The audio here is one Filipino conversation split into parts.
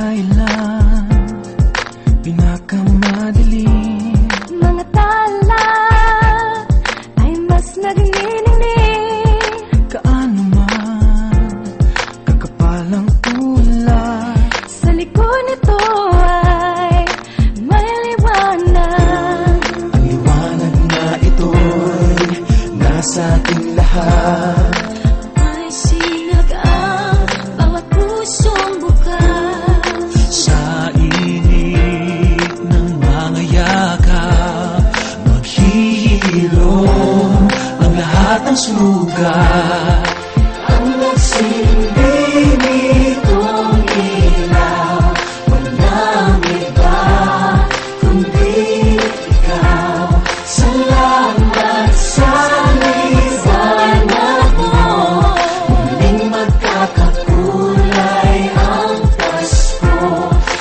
kailan pinakamadilim, mga tala ay mas nagniningning. kaano man kakapal ang tula, Sa likod nito ay may liwanag. ang liwanag na ito'y nasa ating lahat. May sinag ang bawat pusong bukas. Sa init ng mga yakap, maghihilom ang lahat ng sugat. Ang nagsilbi nitong ilaw, walang iba kundi ikaw. Salamat sa liwanag mo, muling magkakakulay ang Pasko.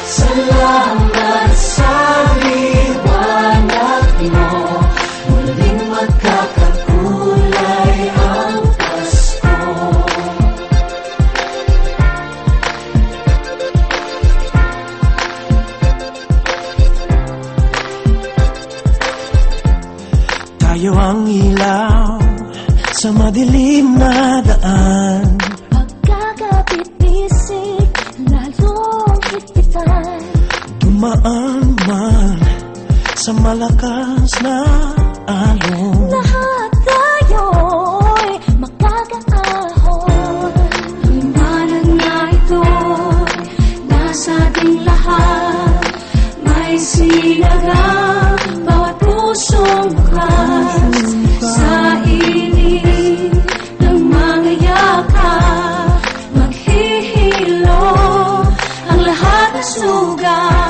Salamat sa liwanag mo, muling magkakakulay ang Pasko. Tayo ang ilaw sa madilim na daan. Pagkakapit-isip, lalong higpitan. Dumaan man sa malakas na alon. Lahat tayo'y makakaahon. Liwanag na ito'y nasa ating lahat. May sinagang bawat pusong bukas. Sa init ng mga yakap, maghihilom ang lahat ng sugat.